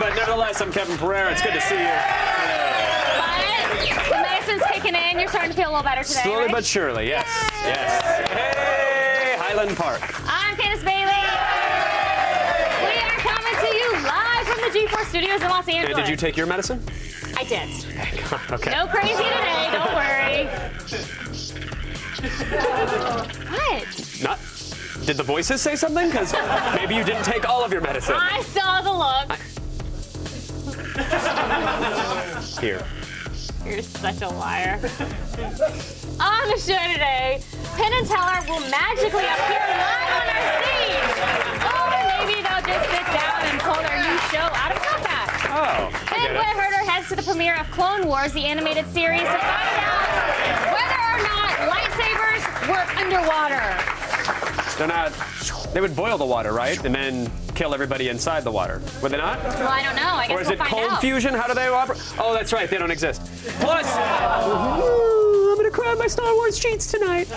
but nevertheless, I'm Kevin Pereira. It's good to see you. But the medicine's kicking in. You're starting to feel a little better today, Slowly right? but surely, yes. Yes. Hey, Highland Park. I'm Candace Bailey. We are coming to you live from the G4 studios in Los Angeles. And did you take your medicine? I did. Okay. No crazy today, don't worry. What? Not. Did the voices say something? Because maybe you didn't take all of your medicine. I saw the look. Here. You're such a liar. On the show today, Penn and Teller will magically appear live on our stage. Or maybe they'll just sit down and pull their new show out of combat. Oh. Penn Herder heads to the premiere of Clone Wars, the animated series, to find out whether or not lightsabers work underwater. They're not. They would boil the water, right? And then kill everybody inside the water. Would they not? Well, I don't know. I guess Or is we'll it find cold out. fusion? How do they operate? Oh, that's right. They don't exist. Plus, I'm gonna cry my Star Wars cheats tonight.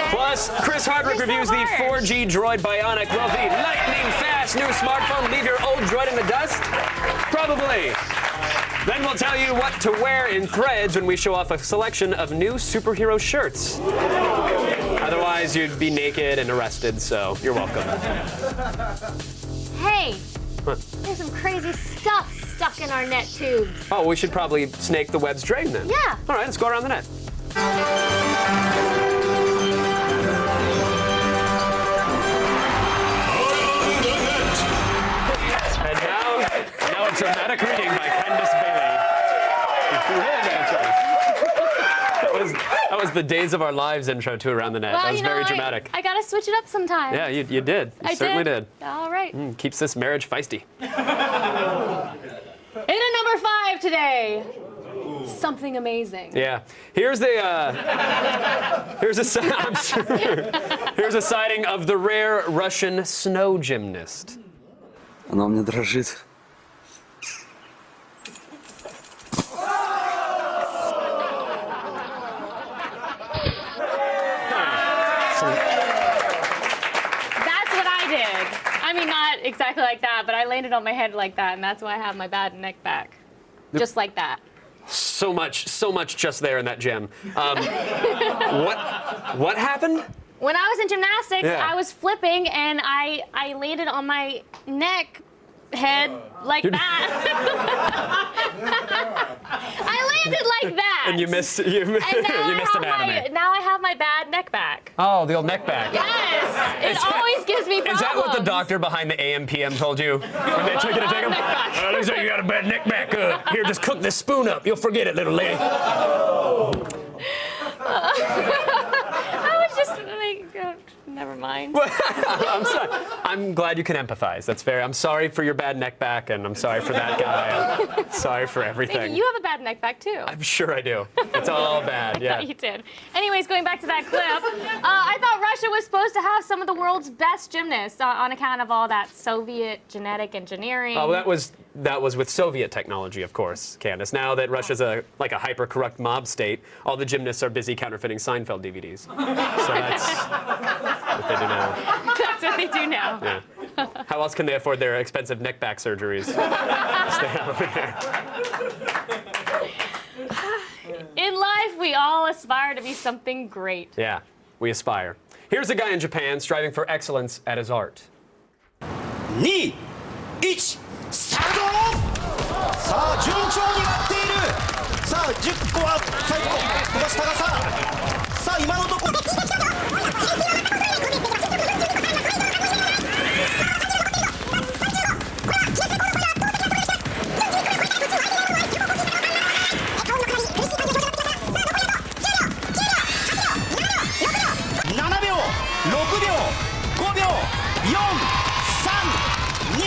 Plus, Chris Hardwick reviews the 4G Droid Bionic. Will the lightning fast new smartphone leave your old Droid in the dust? Probably. Then we'll tell you what to wear in Threads when we show off a selection of new superhero shirts. Otherwise, you'd be naked and arrested, so you're welcome. Hey, What? there's some crazy stuff stuck in our net tubes. Oh, we should probably snake the web's drain then. Yeah. All right, let's go around the net. And now a dramatic reading by Candace Bailey. That was the Days of Our Lives intro to Around the Net. Well, That was you know, very dramatic. I gotta switch it up sometimes. Yeah, you did. You I certainly did. All right. Keeps this marriage feisty. In at number 5 today, something amazing. Yeah. Here's a sighting of the rare Russian snow gymnast. Она у меня дрожит. That's what I did. I mean, not exactly like that, but I landed on my head like that, and that's why I have my bad neck back. Just like that. So much just there in that gym. What happened? When I was in gymnastics, Yeah. I was flipping, and I landed on my neck head like that. I landed like that. And you missed And you now missed anatomy. now I have my bad neck back. Oh, the old neck back. Yes, it always gives me problems. Is that what the doctor behind the AM/PM told you when they took you to take him? Neck back. Looks like you got a bad neck back. Here, just cook this spoon up. You'll forget it, little lady. I was just like, never mind. I'm sorry. I'm glad you can empathize. That's fair. I'm sorry for your bad neck back, and I'm sorry for that guy. I'm sorry for everything. You have a bad neck back too. I'm sure I do. It's all bad. Yeah. You did. Anyways, going back to that clip, I thought Russia was supposed to have some of the world's best gymnasts on account of all that Soviet genetic engineering. Oh, that was with Soviet technology, of course, Candace. Now that Russia's a hyper-corrupt mob state, all the gymnasts are busy counterfeiting Seinfeld DVDs. So that's what they do now. That's what they do now. Yeah. How else can they afford their expensive neck back surgeries? Stay out over there. In life, we all aspire to be something great. Yeah, we aspire. Here's a guy in Japan striving for excellence at his art. 2、1、スタート。さあ順調にやっている。さあ10個は最後飛ばしたがさあ今のところ。7秒、6秒、5秒、4、3、2、1、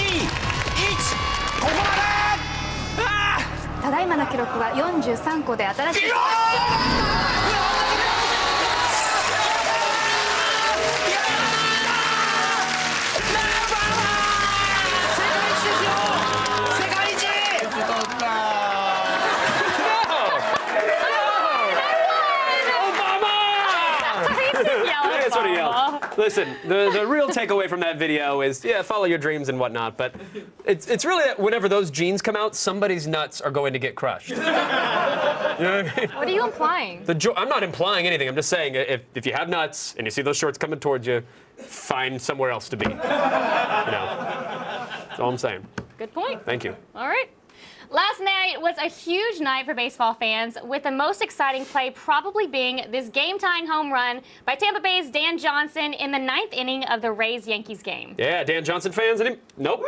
ここまで。ただいまの記録は43個で新しい。That's what he yelled. Listen, the real takeaway from that video is, yeah, follow your dreams and whatnot, but it's really that whenever those jeans come out, somebody's nuts are going to get crushed. You know what I mean? What are you implying? I'm not implying anything. I'm just saying if you have nuts and you see those shorts coming towards you, find somewhere else to be. You know, that's all I'm saying. Good point. Thank you. All right. Last night was a huge night for baseball fans, with the most exciting play probably being this game-tying home run by Tampa Bay's Dan Johnson in the 9th inning of the Rays-Yankees game. Yeah, Dan Johnson fans? Nope.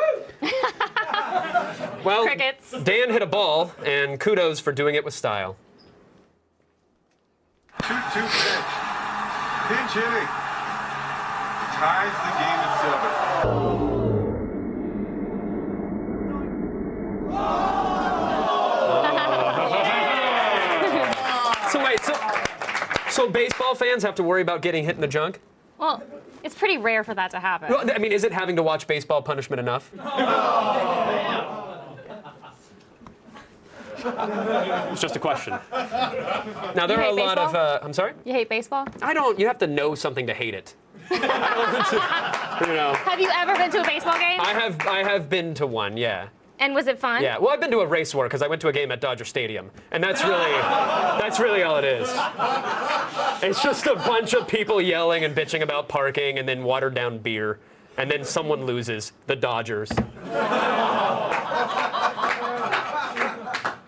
Well, Crickets. Dan hit a ball, and kudos for doing it with style. 2-2 pitch. Pinch hitting. Ties the game at 7. So baseball fans have to worry about getting hit in the junk? Well, it's pretty rare for that to happen. Well, I mean, is it having to watch baseball punishment enough? It's just a question. Now, there are a lot of... I'm sorry? You hate baseball? I don't. You have to know something to hate it. I don't, you know. Have you ever been to a baseball game? I have been to one, yeah. And was it fun? Yeah, well, I've been to a race war because I went to a game at Dodger Stadium, and that's really all it is. It's just a bunch of people yelling and bitching about parking, and then watered down beer, and then someone loses, the Dodgers.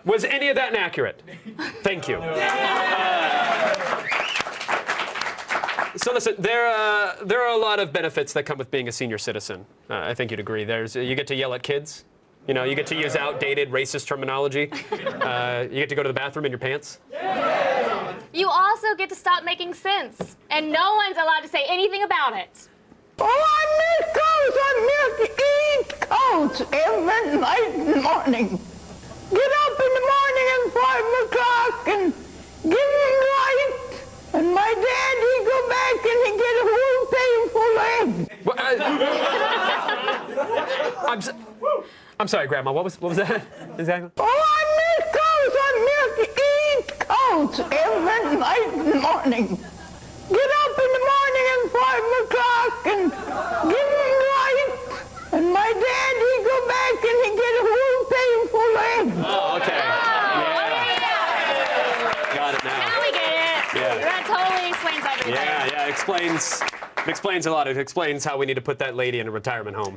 Was any of that inaccurate? Thank you. So listen, there are a lot of benefits that come with being a senior citizen. I think you'd agree. You get to yell at kids. You know, you get to use outdated racist terminology. You get to go to the bathroom in your pants. You also get to stop making sense, and no one's allowed to say anything about it. Oh, I miss East Coast every night and morning. Get up in the morning at 5 o'clock and give him light. And my dad, he go back and he get a whole pail full of eggs. I'm sorry, Grandma. What was that exactly? Oh, I miss East Coast every night and morning. Get up in the morning at 5 o'clock and give him light. And my dad, he go back and he get a whole pail full of eggs. Oh, okay. Yeah. Got it now. Now we get it. Yeah. That totally explains everything. Yeah, it explains a lot. It explains how we need to put that lady in a retirement home.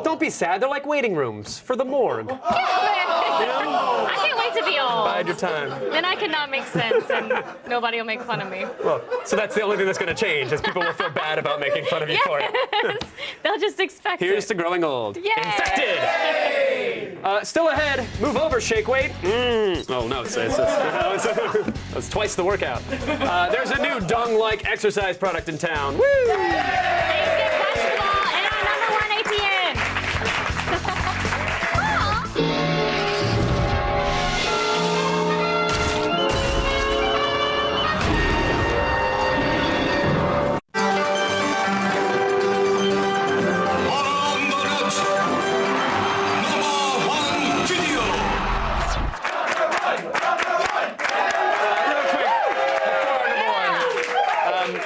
Don't be sad. They're like waiting rooms for the morgue. I can't wait to be old. Bide your time. Then I cannot make sense, and nobody will make fun of me. Well, so that's the only thing that's going to change, is people will feel bad about making fun of you for it. Yes. They'll just expect Here's it. to growing old. Yay. Infected! Still ahead. Move over, shake weight. Oh, no, it's twice the workout. There's a new dong-like exercise product in town. Woo! Thanks, get basketball and our #1 ATM.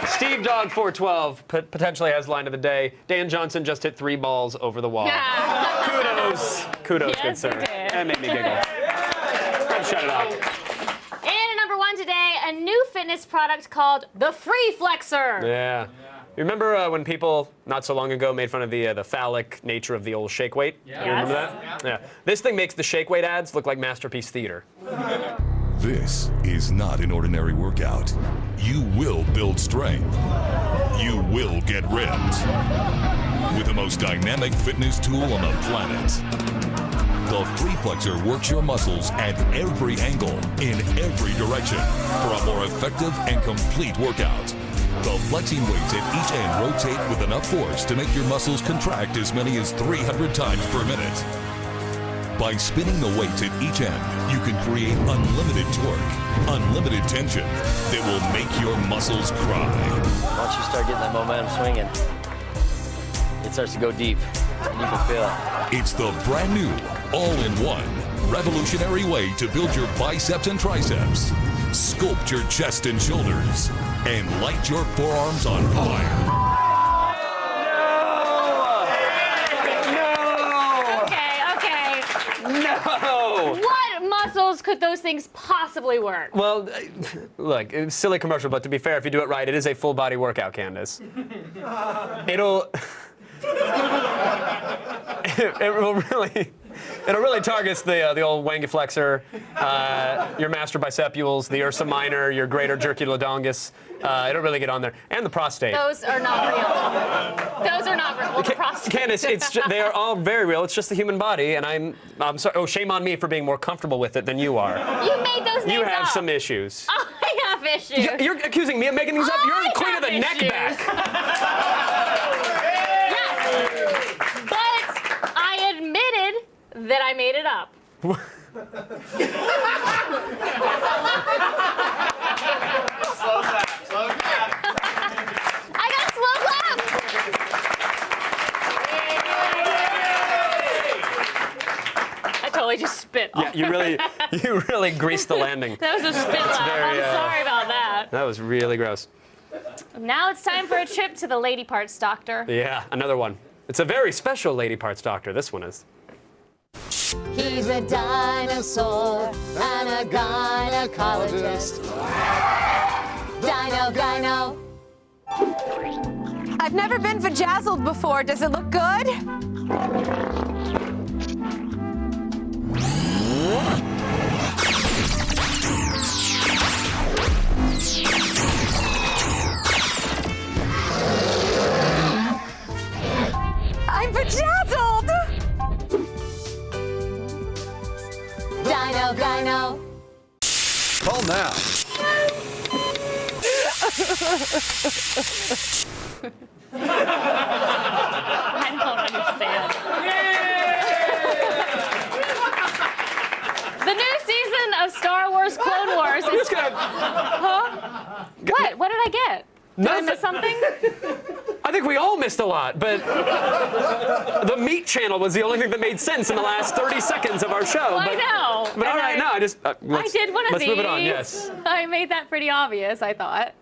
Steve Dog 412 potentially has line of the day. Dan Johnson just hit 3 balls over the wall. Kudos, Yes, good sir. he did. That made me giggle. Shut it out. And at #1 today, a new fitness product called the Free Flexor. Yeah. You remember when people not so long ago made fun of the phallic nature of the old shake weight? Yeah. You remember that? Yeah. This thing makes the shake weight ads look like Masterpiece Theater. This is not an ordinary workout. You will build strength. You will get ripped. With the most dynamic fitness tool on the planet. The Free Flexor works your muscles at every angle, in every direction, for a more effective and complete workout. The flexing weights at each end rotate with enough force to make your muscles contract as many as 300 times per minute. By spinning the weights at each end, you can create unlimited torque, unlimited tension that will make your muscles cry. Once you start getting that momentum swinging, it starts to go deep, and you can feel it. It's the brand new, all-in-one, revolutionary way to build your biceps and triceps, sculpt your chest and shoulders, and light your forearms on fire. No! What muscles could those things possibly work? Well, look, it's a silly commercial, but to be fair, if you do it right, it is a full body workout, Candace. It'll really targets the old wangy flexor, your master bicepules, the ursa minor, your greater jerculodongus. It'll really get on there, and the prostate. Those are not real. Those are not real. Well, the prostate. Candace, they are all very real. It's just the human body, and I'm sorry. Oh, shame on me for being more comfortable with it than you are. You made those names You have up. some issues. I have issues. You're accusing me of making these up. You're the queen of the neck back. Yes. But I admitted that I made it up. Slow clap. I got a slow clap. I totally just spit. Yeah, you really greased the landing. That was a spit laugh. very, I'm sorry about that. That was really gross. Now it's time for a trip to the lady parts doctor. Yeah, another one. It's a very special lady parts doctor. This one is. He's a dinosaur and a gynecologist. Gyno. I've never been vajazzled before. Does it look good? I'm vajazzled! Gyno. Call now. I don't understand. The new season of Star Wars Clone Wars is... Huh? What? What did I get? Did I miss something? I think we all missed a lot, but the meat channel was the only thing that made sense in the last 30 seconds of our show. Well, I know. But all right, I just... I did one of let's these. move it on, yes. I made that pretty obvious, I thought.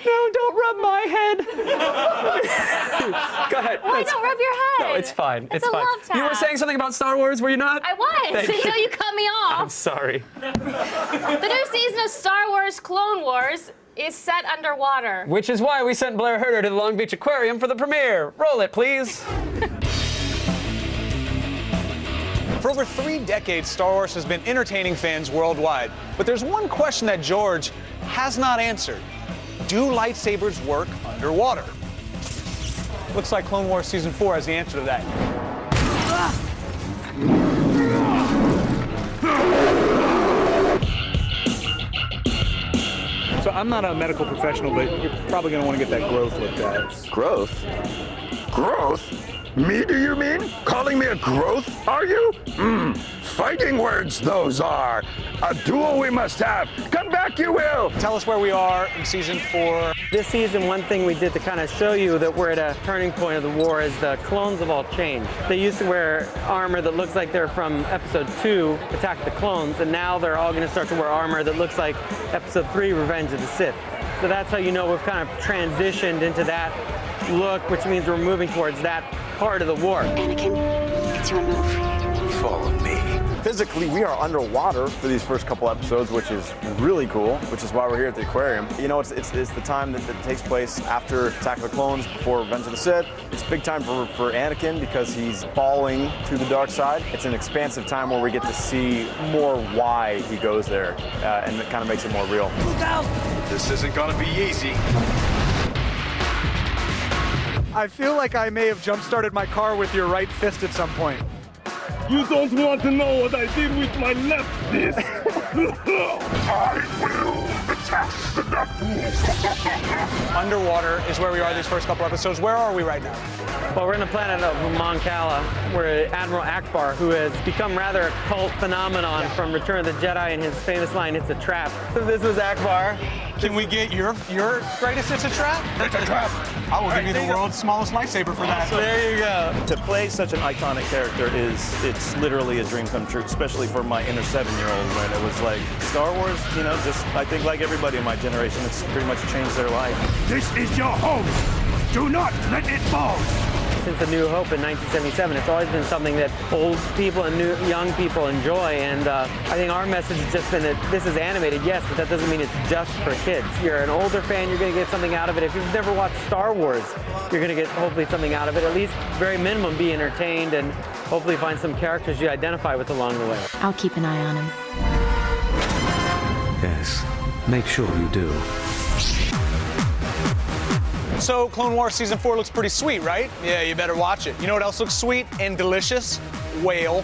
No, don't rub my head. Go ahead. Why don't rub your head? No, it's fine. It's a fine. love tap. You were saying something about Star Wars, were you not? I was, Thank until you cut me off. I'm sorry. The new season of Star Wars Clone Wars is set underwater. Which is why we sent Blair Herter to the Long Beach Aquarium for the premiere. Roll it, please. For over 3 decades, Star Wars has been entertaining fans worldwide. But there's one question that George has not answered. Do lightsabers work underwater? Looks like Clone Wars Season 4 has the answer to that. So I'm not a medical professional, but you're probably going to want to get that growth looked at. Growth? Growth? Me, do you mean? Calling me a growth, are you? Fighting words those are. A duel we must have. Come back, you will. Tell us where we are in Season 4. This season, one thing we did to kind of show you that we're at a turning point of the war is the clones have all changed. They used to wear armor that looks like they're from Episode 2, Attack the Clones, and now they're all going to start to wear armor that looks like Episode 3, Revenge of the Sith. So that's how you know we've kind of transitioned into that look, which means we're moving towards that part of the war. Anakin, it's your move. Follow me. Physically, we are underwater for these first couple episodes, which is really cool, which is why we're here at the aquarium. You know, it's the time that takes place after Attack of the Clones, before Revenge of the Sith. It's big time for Anakin because he's falling to the dark side. It's an expansive time where we get to see more why he goes there, and it kind of makes it more real. Look out! This isn't gonna be easy. I feel like I may have jump-started my car with your right fist at some point. You don't want to know what I did with my left fist. I will attack the Underwater is where we are these first couple episodes. Where are we right now? Well, we're in the planet of Mon Cala, where Admiral Akbar, who has become rather a cult phenomenon from Return of the Jedi and his famous line, "It's a trap." So this was Akbar. Can we get your greatest "It's a trap"? It's a trap. I will give you the world's smallest lightsaber for that. There you go. To play such an iconic character it's literally a dream come true, especially for my inner 7-year-old when it was like Star Wars, you know, just I think like everybody everybody in my generation. It's pretty much changed their life. This is your home. Do not let it fall. Since A New Hope in 1977, it's always been something that old people and young people enjoy, and I think our message has just been that this is animated, yes, but that doesn't mean it's just for kids. You're an older fan, you're going to get something out of it. If you've never watched Star Wars, you're going to get hopefully something out of it, at least very minimum be entertained, and hopefully find some characters you identify with along the way. I'll keep an eye on him. Yes, make sure you do. So, Clone Wars Season 4 looks pretty sweet, right? Yeah, you better watch it. You know what else looks sweet and delicious? Whale.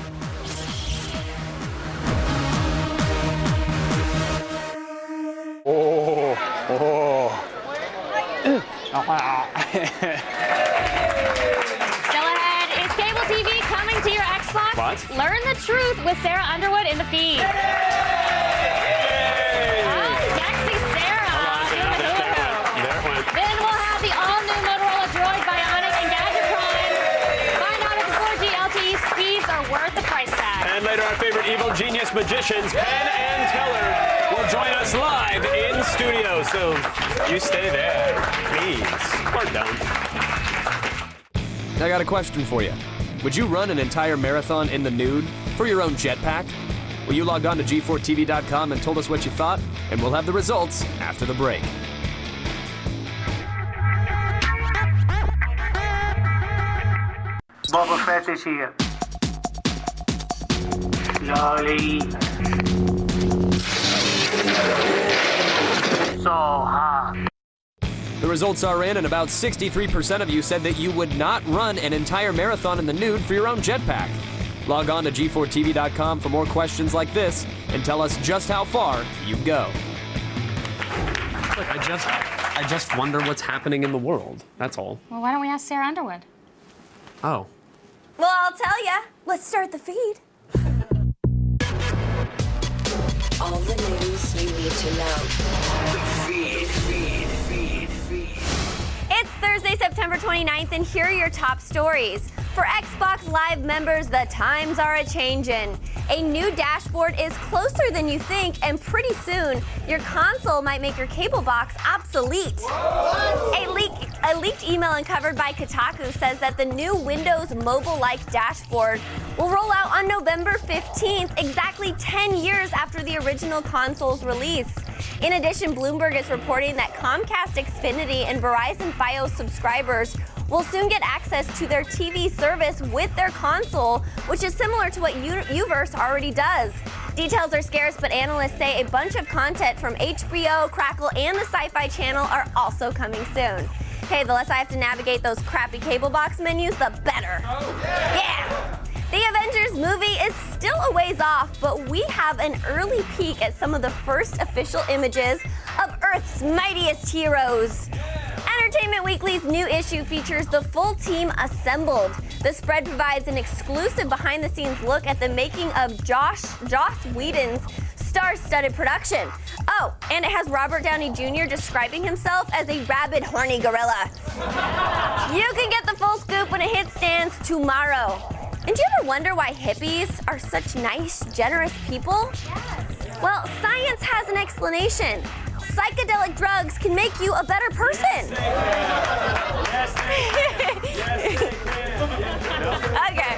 Oh, oh. Still ahead, is cable TV coming to your Xbox? What? Learn the truth with Sarah Underwood in the feed. Sexy Sarah. Then we'll have the all-new Motorola Droid, Bionic, and Gadget Prime. Find out if the 4G LTE speeds are worth the price tag. And later, our favorite evil genius magicians, Penn and Teller, will join us live in studio. So you stay there, please. Or don't. I got a question for you. Would you run an entire marathon in the nude for your own jetpack? Well, you logged on to G4TV.com and told us what you thought, and we'll have the results after the break. Boba Fett is here. Lolly. So hot. The results are in, and about 63% of you said that you would not run an entire marathon in the nude for your own jetpack. Log on to G4TV.com for more questions like this and tell us just how far you go. Look, I just wonder what's happening in the world. That's all. Well, why don't we ask Sarah Underwood? Oh. Well, I'll tell ya. Let's start the feed. All the news you need to know. The feed. It's Thursday, September 29th, and here are your top stories. For Xbox Live members, the times are a-changin'. A new dashboard is closer than you think, and pretty soon, your console might make your cable box obsolete. A leaked email uncovered by Kotaku says that the new Windows mobile-like dashboard will roll out on November 15th, exactly 10 years after the original console's release. In addition, Bloomberg is reporting that Comcast Xfinity and Verizon Fios subscribers will soon get access to their TV service with their console, which is similar to what Uverse already does. Details are scarce, but analysts say a bunch of content from HBO, Crackle, and the Sci-Fi Channel are also coming soon. Hey, the less I have to navigate those crappy cable box menus, the better. Yeah! The Avengers movie is still a ways off, but we have an early peek at some of the first official images of Earth's mightiest heroes. Entertainment Weekly's new issue features the full team assembled. The spread provides an exclusive behind-the-scenes look at the making of Joss Whedon's star-studded production. Oh, and it has Robert Downey Jr. describing himself as a rabid, horny gorilla. You can get the full scoop when it hits stands tomorrow. And do you ever wonder why hippies are such nice, generous people? Yes. Well, science has an explanation. Psychedelic drugs can make you a better person. Okay.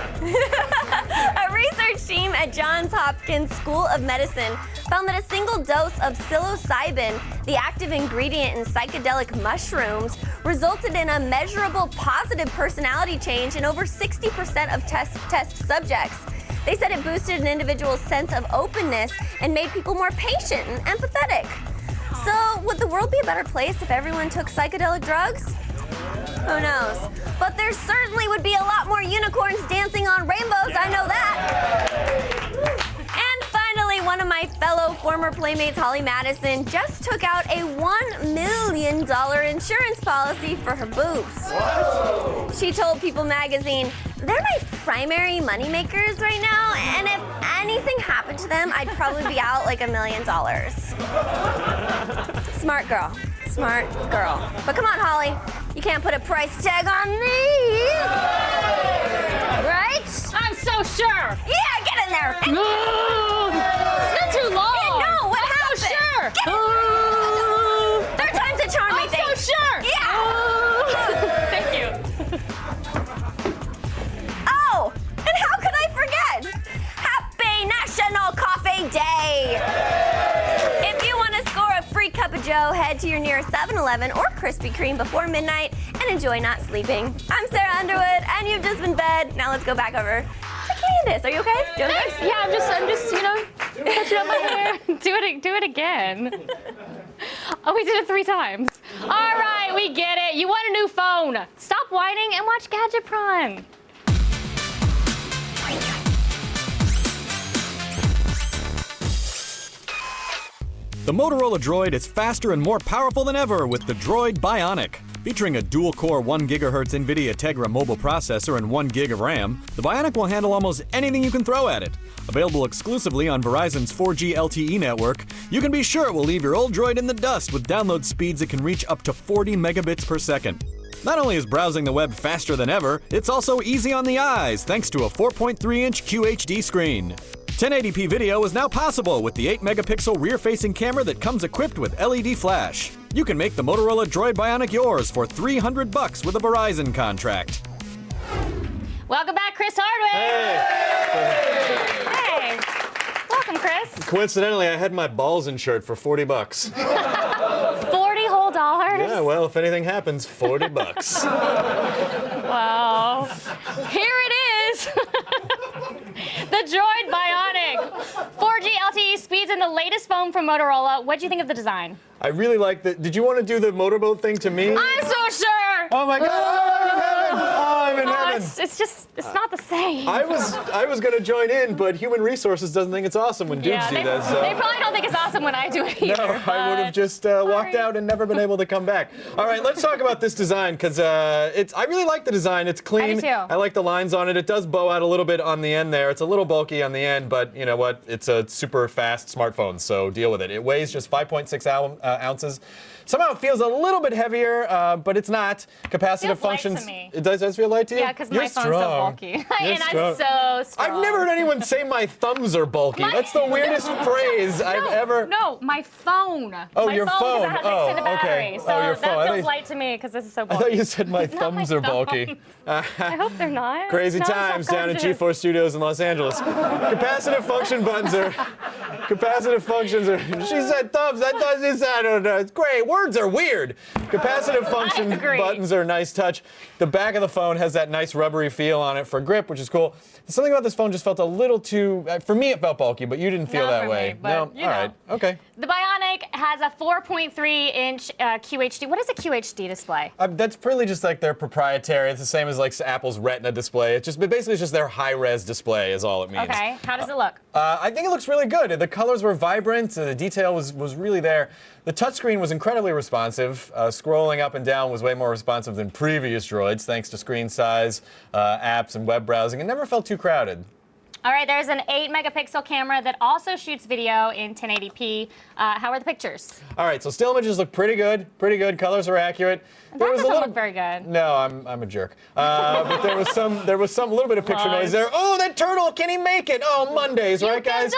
A research team at Johns Hopkins School of Medicine found that a single dose of psilocybin, the active ingredient in psychedelic mushrooms, resulted in a measurable positive personality change in over 60% of test subjects. They said it boosted an individual's sense of openness and made people more patient and empathetic. So, would the world be a better place if everyone took psychedelic drugs? Who knows? But there certainly would be a lot more unicorns dancing on rainbows, I know that. And finally, one of my fellow former Playmates, Holly Madison, just took out a $1 million insurance policy for her boobs. Whoa. She told People magazine, "They're my primary moneymakers right now, and if anything happened to them, I'd probably be out like $1 million. Smart girl. Smart girl. But come on, Holly. You can't put a price tag on these. Right? I'm so sure. Yeah, get in there. No! It's been too long. No, what happened? I'm so sure. Get in there. near 7-Eleven or Krispy Kreme before midnight and enjoy not sleeping. I'm Sarah Underwood, and you've just been fed. Now let's go back over to Candace. Are you okay? You okay? Yeah, I'm just, touching up my hair. Do it again. Oh, we did it 3 times. All right, we get it. You want a new phone. Stop whining and watch Gadget Prime. The Motorola Droid is faster and more powerful than ever with the Droid Bionic. Featuring a dual-core 1 GHz NVIDIA Tegra mobile processor and 1 GB of RAM, the Bionic will handle almost anything you can throw at it. Available exclusively on Verizon's 4G LTE network, you can be sure it will leave your old Droid in the dust with download speeds that can reach up to 40 megabits per second. Not only is browsing the web faster than ever, it's also easy on the eyes thanks to a 4.3-inch QHD screen. 1080p video is now possible with the 8-megapixel rear-facing camera that comes equipped with LED flash. You can make the Motorola Droid Bionic yours for $300 with a Verizon contract. Welcome back, Chris Hardwick. Hey. Welcome, Chris. Coincidentally, I had my balls in shirt for $40. 40 whole dollars? Yeah, well, if anything happens, $40. Wow. Here it is. The Droid Bionic. 4G LTE speeds in the latest phone from Motorola. What do you think of the design? I really like the. Did you want to do the motorboat thing to me? I'm so sure. Oh my God! I'm in heaven. It's not the same. I was gonna join in, but Human Resources doesn't think it's awesome when dudes do that. So. They probably don't think it's awesome when I do it either. No, I would have just walked out and never been able to come back. All right, let's talk about this design because I really like the design. It's clean. I do too. I like the lines on it. It does bow out a little bit on the end there. It's a little bulky on the end, but you know what? It's a super fast smartphone, so deal with it. It weighs just 5.6 ounces. Somehow it feels a little bit heavier, but it's not. Capacitive functions. Light to me. It does feel light to you? Yeah, because my phone's so bulky. And I'm so strong. I've never heard anyone say my thumbs are bulky. That's the weirdest phrase I've ever. No, my phone. Oh, my your phone. Has extended battery, so your phone. that feels light to me because this is so bulky. I thought you said my thumbs are bulky. I hope they're not. Crazy No, I'm times down at self-conscious. G4 Studios in Los Angeles. Capacitive function buttons are. Capacitive functions are. She said thumbs. I thought she said. I don't know. It's great. Words are weird. Capacitive function buttons are a nice touch. The back of the phone has that nice rubbery feel on it for grip, which is cool. Something about this phone just felt a little too. For me, it felt bulky, but you didn't feel Not that for way. me, but, no. you All know. right. Okay. The Bionic has a 4.3-inch QHD. What is a QHD display? That's really just like their proprietary. It's the same as like Apple's Retina display. It's just, but basically, it's just their high-res display is all it means. Okay. How does it look? I think it looks really good. The colors were vibrant. The detail was really there. The touchscreen was incredibly responsive. Scrolling up and down was way more responsive than previous Droids, thanks to screen size, apps, and web browsing. It never felt too crowded. All right, there's an 8-megapixel camera that also shoots video in 1080p. How are the pictures? All right, so still images look pretty good. Pretty good. Colors are accurate. That doesn't look very good. No, I'm a jerk. But there was some little bit of picture noise there. Oh, that turtle! Can he make it? Oh, Mondays, right, guys?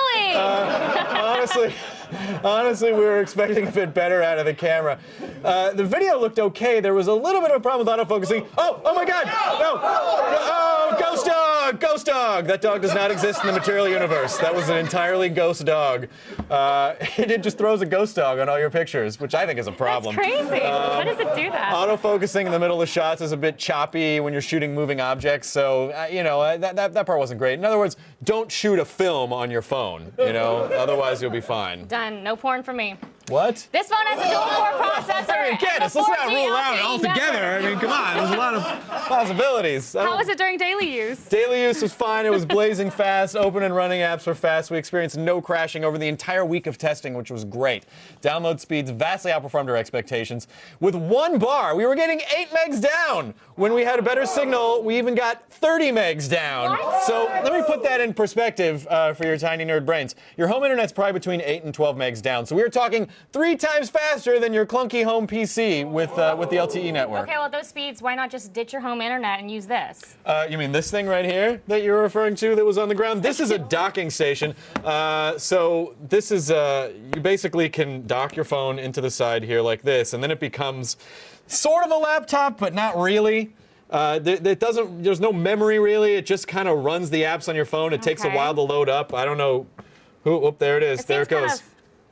Honestly, we were expecting a bit better out of the camera. The video looked okay. There was a little bit of a problem with autofocusing. Oh my God! No! Oh, ghost dog! Ghost dog! That dog does not exist in the material universe. That was an entirely ghost dog. It just throws a ghost dog on all your pictures, which I think is a problem. That's crazy. Why does it do that? Autofocusing in the middle of the shots is a bit choppy when you're shooting moving objects, so that part wasn't great. In other words, don't shoot a film on your phone. Otherwise you'll be fine. Done. No porn for me. What? This phone has a dual-core processor. I mean, Candace, let's not rule out altogether. I mean, come on, there's a lot of possibilities. How was it during daily use? Daily use was fine. It was blazing fast. Open and running apps were fast. We experienced no crashing over the entire week of testing, which was great. Download speeds vastly outperformed our expectations. With one bar, we were getting 8 megs down. When we had a better signal, we even got 30 megs down. What? So let me put that in perspective for your tiny nerd brains. Your home internet's probably between 8 and 12 megs down. So we were talking 3 times faster than your clunky home PC with the LTE network. Okay, well, those speeds, why not just ditch your home internet and use this? You mean this thing right here that you're referring to that was on the ground? This is a docking station. So this is, you basically can dock your phone into the side here like this, and then it becomes sort of a laptop, but not really. There's no memory really. It just kind of runs the apps on your phone. It takes a while to load up. I don't know. Oh, there it is. There it goes.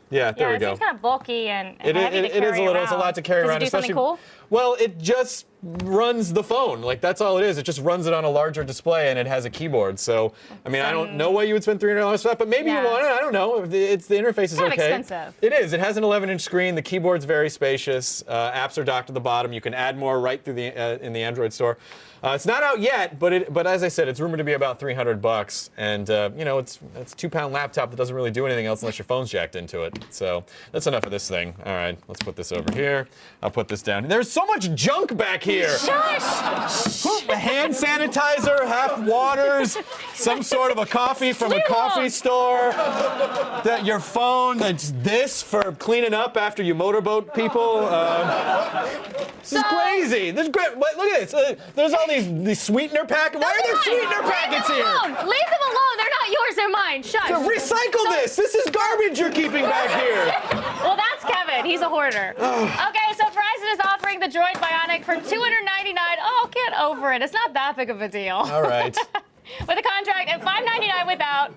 Yeah, there we go. It's kind of bulky and It heavy to carry is a little. around. It's a lot to carry Does around. It do something cool? Well, it just runs the phone. Like, that's all it is. It just runs it on a larger display, and it has a keyboard. So, I mean, I don't know why you would spend $300 for that, but maybe you want it. I don't know. The interface is kind okay. of expensive. It is. It has an 11-inch screen. The keyboard's very spacious. Apps are docked to the bottom. You can add more right through the in the Android store. It's not out yet, but as I said, it's rumored to be about $300, and it's a 2-pound laptop that doesn't really do anything else unless your phone's jacked into it. So that's enough of this thing. All right, let's put this over here. I'll put this down. There's so much junk back here. Shush! Hand sanitizer, half waters, some sort of a coffee from a coffee store. Your phone. That's this for cleaning up after you motorboat people. This is crazy. This is great. Look at this. There's all these sweetener packets. Why are there sweetener packets here? Leave them alone. They're not yours. They're mine. Shush. Recycle this. This is garbage you're keeping back here. Well, that's Kevin. He's a hoarder. Okay, so Verizon is offering the Droid Bionic for $299. Oh, get over it. It's not that big of a deal. All right. With a contract at $599 without.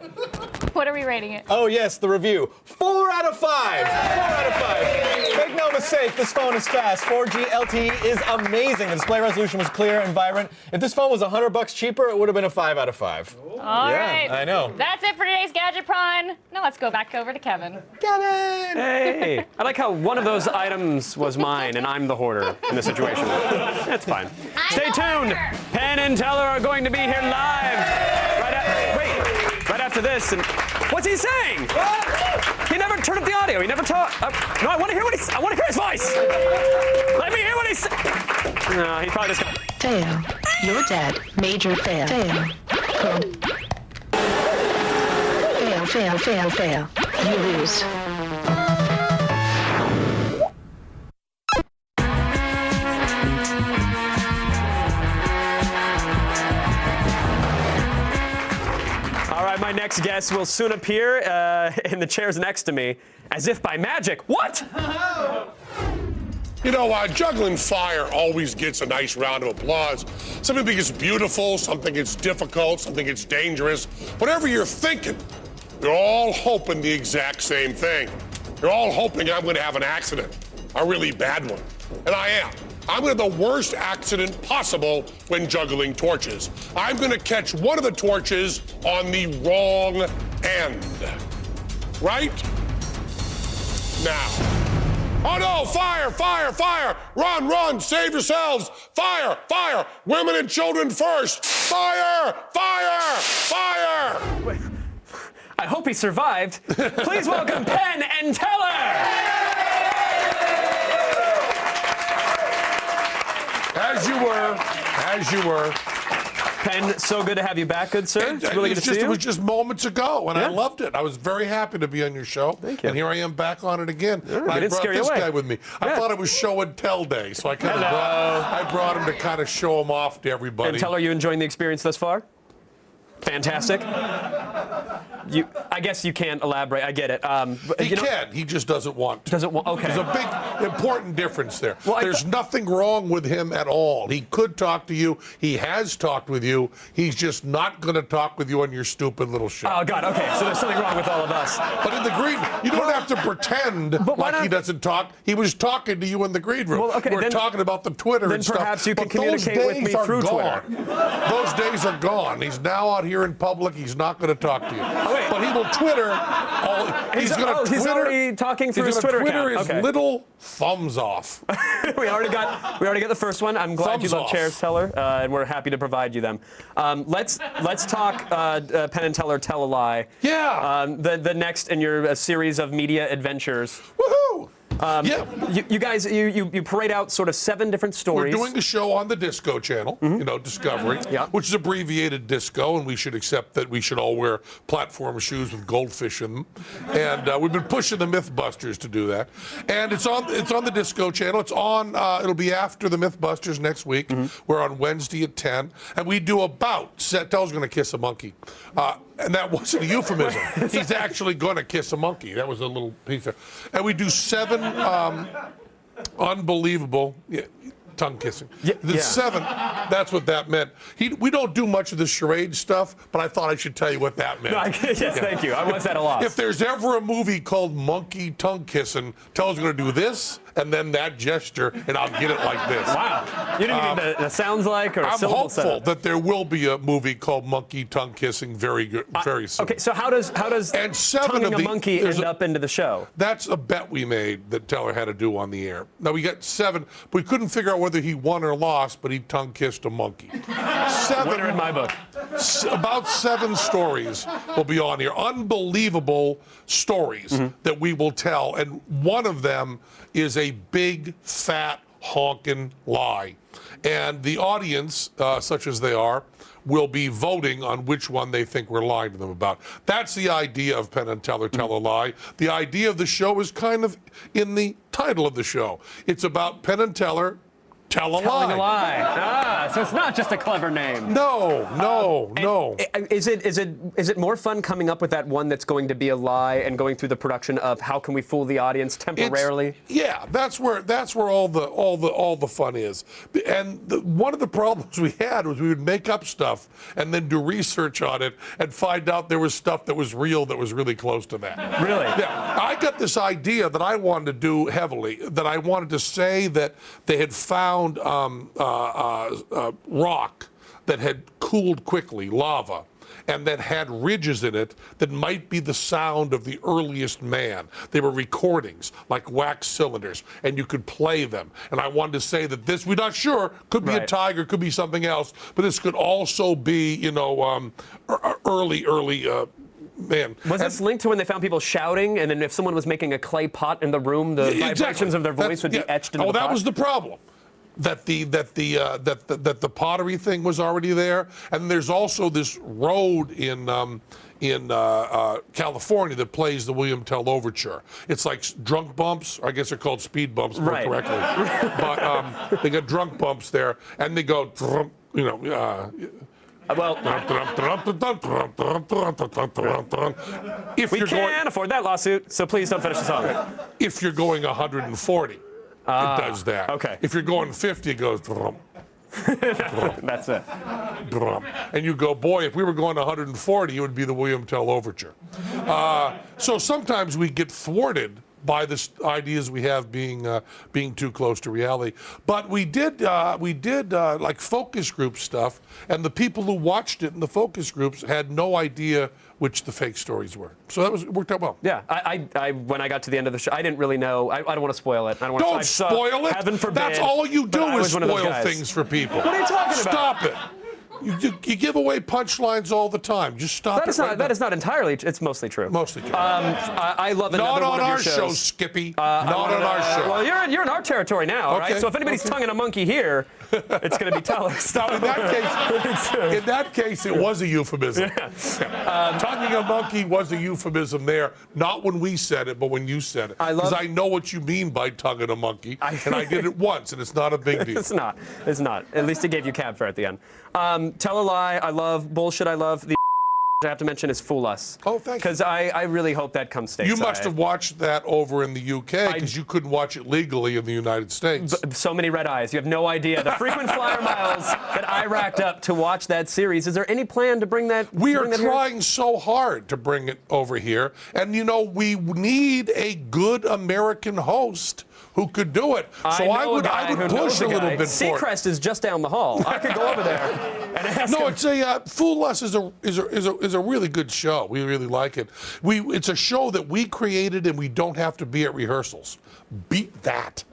What are we rating it? Oh, yes, the review. 4 out of 5. 4 out of 5. Make no mistake, this phone is fast. 4G LTE is amazing. The display resolution was clear and vibrant. If this phone was $100 cheaper, it would have been a 5 out of 5. All right. I know. That's it for today's Gadget Prime. Now let's go back over to Kevin. Kevin! Hey, I like how one of those items was mine, and I'm the hoarder in this situation. That's fine. Stay tuned. Penn and Teller are going to be here live right after this. And what's he saying? He never turned up the audio. He never talked. No, I want to hear what I want to hear his voice. Let me hear what he's saying. No, he probably just got. Fail. You're dead. Major fail. Fail. Good. Fail, fail, fail, fail. You lose. All right, my next guest will soon appear in the chairs next to me, as if by magic. What? You know, Juggling Fire always gets a nice round of applause. Something it's beautiful, something it's difficult, something it's dangerous. Whatever you're thinking, you're all hoping the exact same thing. You're all hoping I'm going to have an accident, a really bad one. And I am. I'm going to have the worst accident possible when juggling torches. I'm going to catch one of the torches on the wrong end. Right? Now. Oh no, fire, fire, fire! Run, run, save yourselves! Fire, fire! Women and children first! Fire, fire, fire! Wait, I hope he survived. Please welcome Penn and Teller! As you were. Penn, so good to have you back, good sir. It's really good to see you. It was just moments ago, and I loved it. I was very happy to be on your show. Thank you. And here I am back on it again. Right, I brought this guy with me. Yeah. I thought it was show and tell day, so I brought him to kind of show him off to everybody. And Teller, are you enjoying the experience thus far? Fantastic. I guess you can't elaborate. I get it. He can. He just doesn't want to. Doesn't want. Okay. There's a big, important difference there. Well, There's nothing wrong with him at all. He could talk to you. He has talked with you. He's just not going to talk with you on your stupid little show. Oh God. Okay. So there's something wrong with all of us. But in the green, you don't have to pretend like he doesn't talk. He was talking to you in the green room. Well, okay, We're talking about the Twitter and stuff. Then perhaps you can But those communicate with me days are through gone. Twitter. Those days are gone. He's now out here in public. He's not going to talk to you. Oh, wait. But he will Twitter. He's he's already talking through his Twitter account. His little thumbs off. we already got the first one. I'm glad you love chairs, Teller, and we're happy to provide you them. Let's talk Penn and Teller Tell a Lie. Yeah. The next in your series of media adventures. Woohoo! You guys, you parade out sort of 7 different stories. We're doing a show on the Disco Channel, Discovery, which is abbreviated Disco, and we should accept that we should all wear platform shoes with goldfish in them. And we've been pushing the Mythbusters to do that. And it's on the Disco Channel. It's on. It'll be after the Mythbusters next week. We're on Wednesday at 10, and we do about. Teller's going to kiss a monkey. And that wasn't a euphemism. He's actually going to kiss a monkey. That was a little piece of. And we do 7 unbelievable. tongue kissing. The 7, that's what that meant. We don't do much of the charade stuff, but I thought I should tell you what that meant. Yes, thank you. I was at a loss. If there's ever a movie called Monkey Tongue Kissing, tell us we're going to do this and then that gesture, and I'll get it like this. Wow. You didn't need the sounds like or I'm syllable hopeful setup. that there will be a movie called Monkey Tongue Kissing very soon. Okay, so how does and 7 tonguing of a monkey end up into the show? That's a bet we made that Teller had to do on the air. Now we got 7, but we couldn't figure out whether he won or lost, but he tongue kissed a monkey. 7 Winner in my book. About 7 stories will be on here. Unbelievable stories that we will tell, and one of them is a big, fat, honking lie. And the audience, such as they are, will be voting on which one they think we're lying to them about. That's the idea of Penn and Teller Tell a Lie. The idea of the show is kind of in the title of the show. It's about Penn and Teller Tell a Telling Lie. a lie. So it's not just a clever name. No. Is it more fun coming up with that one that's going to be a lie and going through the production of how can we fool the audience temporarily? That's where all the fun is. And one of the problems we had was we would make up stuff and then do research on it and find out there was stuff that was real that was really close to that. Really? Yeah. I got this idea that I wanted to do heavily, that I wanted to say that they had found rock that had cooled quickly, lava, and that had ridges in it that might be the sound of the earliest man. They were recordings, like wax cylinders, and you could play them. And I wanted to say that this, we're not sure, could be a tiger, could be something else, but this could also be, early man. Was this linked to when they found people shouting, and then if someone was making a clay pot in the room, the vibrations of their voice would be etched into the pot? That was the problem. That the pottery thing was already there, and there's also this road in California that plays the William Tell Overture. It's like drunk bumps, or I guess they're called speed bumps more correctly. But they got drunk bumps there, and they go, if we can't afford that lawsuit, so please don't finish the song. If you're going 140, it does that. Okay. If you're going 50, it goes. That's it. And you go, boy, if we were going 140, it would be the William Tell Overture. So sometimes we get thwarted by the ideas we have being too close to reality. But we did like focus group stuff, and the people who watched it in the focus groups had no idea which the fake stories were. So it worked out well. Yeah, I when I got to the end of the show, I didn't really know. I don't want to spoil it. Don't spoil it. Heaven forbid. That's all you do is spoil things things for people. What are you talking about? Stop it. You give away punchlines all the time. Just stop it. That is not entirely. It's mostly true. Mostly true. I love another one of your shows. Not on our show, Skippy. Not on our show. Well, you're in our territory now, Okay. right? So if anybody's tonguing a monkey here, it's going to be Teller. Now, in that case, it was a euphemism. Tonguing a monkey was a euphemism there, not when we said it, but when you said it. Because I know what you mean by tonguing a monkey, and I did it once, and it's not a big deal. It's not. At least it gave you cab fare at the end. Tell a lie. I love bullshit. I love the. I have to mention is Fool Us. Oh, thank you. Because I really hope that comes stateside. You must have watched that over in the UK because you couldn't watch it legally in the United States. So many red eyes. You have no idea the frequent flyer miles that I racked up to watch that series. Is there any plan to bring that? We are trying so hard to bring it over here. And, we need a good American host who could do it. So I would push a little bit for it. Seacrest is just down the hall. I could go over there and ask him. It's a Fool Us is a really good show. We really like it. It's a show that we created, and we don't have to be at rehearsals. Beat that.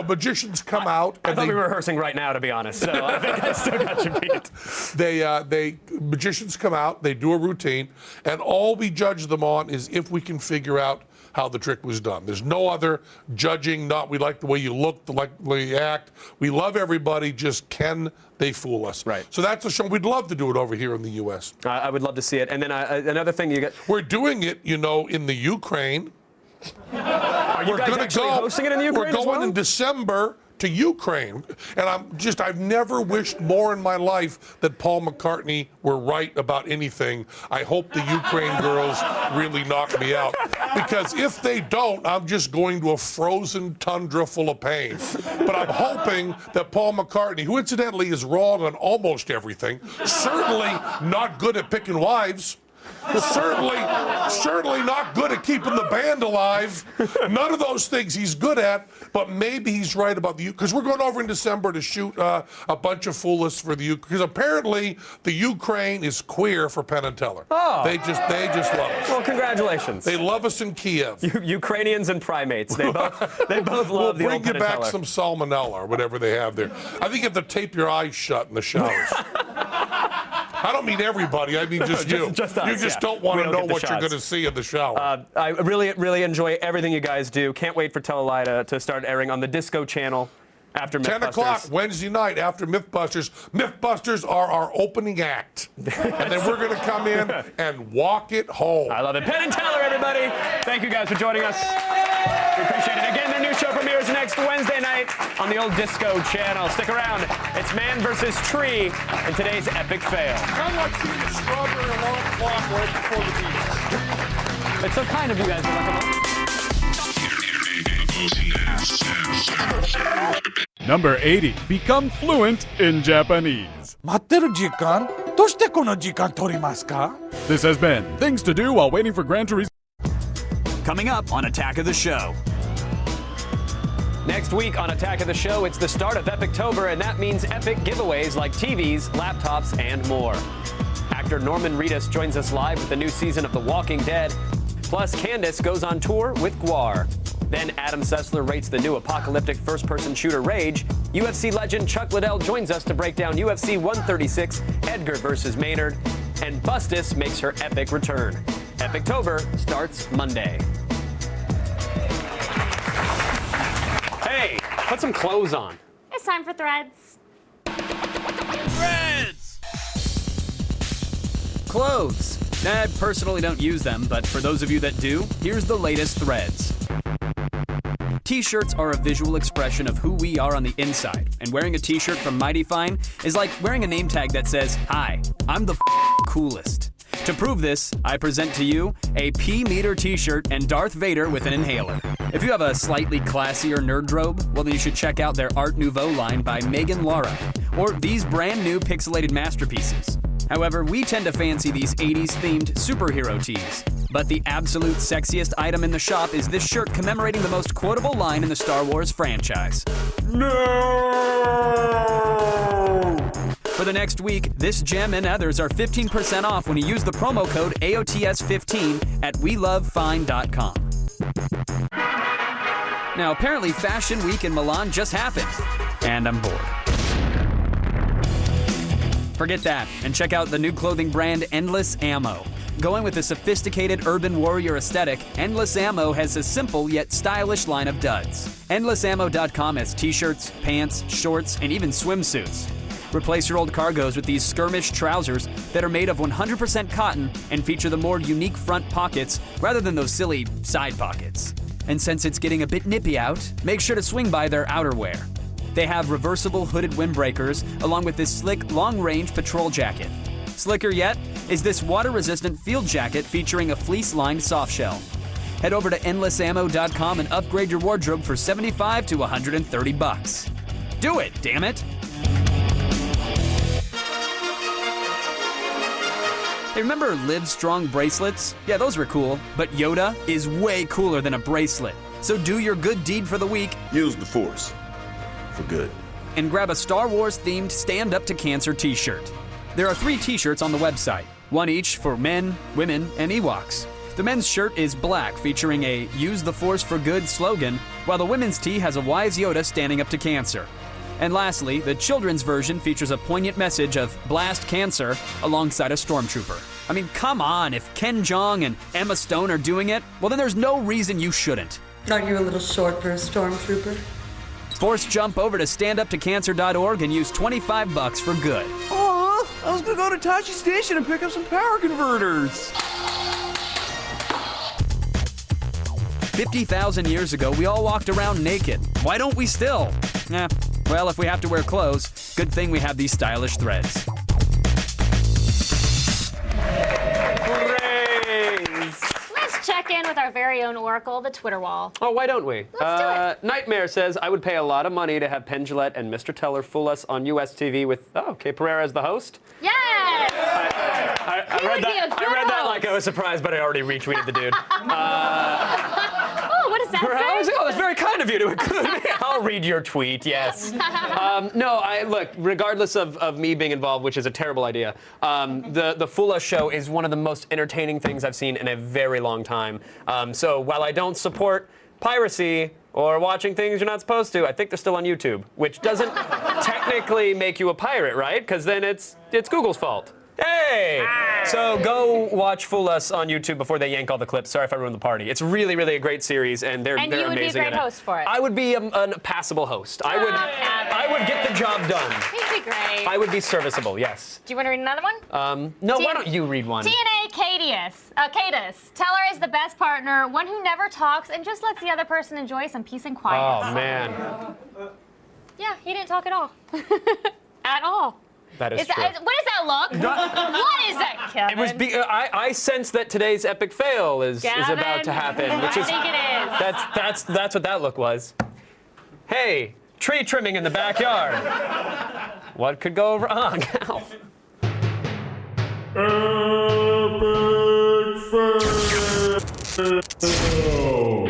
Magicians come out. I thought we were rehearsing right now, to be honest. So I think I still got you beat. Magicians come out. They do a routine, and all we judge them on is if we can figure out how the trick was done. There's no other judging. We like the way you look, the way you act. We love everybody. Just can they fool us? Right. So that's a show. We'd love to do it over here in the U.S. I would love to see it. And then another thing you get. We're doing it, in the Ukraine. Are you guys actually hosting it in the Ukraine? We're going in December to Ukraine, and I've never wished more in my life that Paul McCartney were right about anything. I hope the Ukraine girls really knock me out. Because if they don't, I'm just going to a frozen tundra full of pain. But I'm hoping that Paul McCartney, who incidentally is wrong on almost everything, certainly not good at picking wives, certainly not good at keeping the band alive. None of those things he's good at, but maybe he's right about the because we're going over in December to shoot a bunch of Fool Lists for the Ukraine, because apparently the Ukraine is queer for Penn and Teller. Oh. They just love us. Well, congratulations. They love us in Kiev. Ukrainians and primates. They both love we'll the old bring you Penn and back Teller. some salmonella or whatever they have there. I think you have to tape your eyes shut in the showers. I don't mean everybody. I mean just you. Just us, you just yeah. don't want We to don't know get the what you're shots. going to see in the shower. I really enjoy everything you guys do. Can't wait for Tell-A-Lie to start airing on the Disco Channel after Mythbusters. 10 o'clock Wednesday night after Mythbusters. Mythbusters are our opening act. And then we're going to come in and walk it home. I love it. Penn and Teller, everybody. Thank you guys for joining us. We appreciate it. Again, their new show premieres next Wednesday night on the old Disco Channel. Stick around. It's Man vs. Tree and today's epic fail. Kind of like seeing a strawberry alarm clock right before the meeting. It's so kind of you guys to let them on. Number 80. Become fluent in Japanese. 待ってる時間どうしてこの時間取りますか This has been Things to Do While Waiting for Gran Turismo. Coming up on Attack of the Show. Next week on Attack of the Show, it's the start of Epictober, and that means epic giveaways like TVs, laptops, and more. Actor Norman Reedus joins us live with the new season of The Walking Dead. Plus, Candace goes on tour with Guar. Then Adam Sessler rates the new apocalyptic first-person shooter Rage. UFC legend Chuck Liddell joins us to break down UFC 136, Edgar versus Maynard. And Bustis makes her epic return. Epictober starts Monday. Hey, put some clothes on. It's time for Threads. Threads! Clothes. I personally don't use them, but for those of you that do, here's the latest Threads. T-shirts are a visual expression of who we are on the inside, and wearing a T-shirt from Mighty Fine is like wearing a name tag that says, "Hi, I'm the coolest." To prove this, I present to you a P-meter T-shirt and Darth Vader with an inhaler. If you have a slightly classier nerd robe, well then you should check out their Art Nouveau line by Megan Lara, or these brand new pixelated masterpieces. However, we tend to fancy these 80s themed superhero tees. But the absolute sexiest item in the shop is this shirt commemorating the most quotable line in the Star Wars franchise. No! For the next week, this gem and others are 15% off when you use the promo code AOTS15 at WeLoveFine.com. Now, apparently Fashion Week in Milan just happened, and I'm bored. Forget that, and check out the new clothing brand Endless Ammo. Going with a sophisticated urban warrior aesthetic, Endless Ammo has a simple yet stylish line of duds. EndlessAmmo.com has t-shirts, pants, shorts, and even swimsuits. Replace your old cargos with these skirmish trousers that are made of 100% cotton and feature the more unique front pockets rather than those silly side pockets. And since it's getting a bit nippy out, make sure to swing by their outerwear. They have reversible hooded windbreakers along with this slick long-range patrol jacket. Slicker yet is this water-resistant field jacket featuring a fleece-lined softshell. Head over to endlessammo.com and upgrade your wardrobe for $75 to $130. Do it, damn it! Hey, remember Live Strong bracelets? Yeah, those were cool, but Yoda is way cooler than a bracelet. So do your good deed for the week. Use the Force. For good. And grab a Star Wars-themed Stand Up to Cancer t-shirt. There are 3 t-shirts on the website, one each for men, women, and Ewoks. The men's shirt is black, featuring a Use the Force for Good slogan, while the women's tee has a wise Yoda standing up to cancer. And lastly, the children's version features a poignant message of Blast Cancer alongside a stormtrooper. I mean, come on, if Ken Jeong and Emma Stone are doing it, well then there's no reason you shouldn't. Aren't you a little short for a stormtrooper? Force jump over to standuptocancer.org and use $25 for good. Oh, I was gonna go to Tachi Station and pick up some power converters. 50,000 years ago, we all walked around naked. Why don't we still? Well, if we have to wear clothes, good thing we have these stylish threads. Let's check check in with our very own Oracle, the Twitter wall. Oh, why don't we? Let's do it. Nightmare says, I would pay a lot of money to have Penn Jillette and Mr. Teller fool us on US TV with, Kay Pereira as the host. Yes! I read that like I was surprised, but I already retweeted the dude. Oh, what does that say? Oh, that's very kind of you to include me. I'll read your tweet, yes. Look, regardless of me being involved, which is a terrible idea, the Fool Us show is one of the most entertaining things I've seen in a very long time. So while I don't support piracy or watching things you're not supposed to, I think they're still on YouTube, which doesn't technically make you a pirate, right? Because then it's Google's fault. Hey! So go watch Fool Us on YouTube before they yank all the clips. Sorry if I ruined the party. It's really, really a great series, and they're amazing. And you would be a great host for it. I would be a passable host. I would get the job done. He'd be great. I would be serviceable, yes. Do you want to read another one? No, why don't you read one? TNA Cadus. Teller is the best partner, one who never talks and just lets the other person enjoy some peace and quiet. Oh, man. Yeah, he didn't talk at all. At all. That is true. What does that look? What is that, Kevin? It was. I sense that today's epic fail is about to happen. Which I think it is. That's what that look was. Hey, tree trimming in the backyard. What could go wrong? Ow. Epic fail.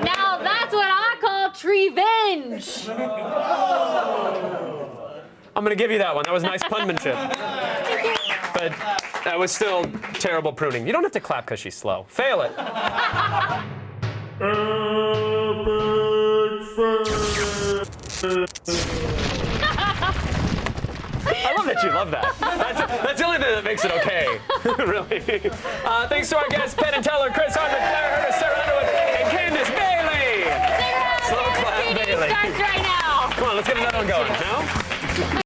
Now that's what I call revenge. I'm gonna give you that one. That was nice punmanship. But that was still terrible pruning. You don't have to clap because she's slow. Fail it. I love that you love that. That's the only thing that makes it okay. Really. Thanks to our guests, Penn and Teller, Chris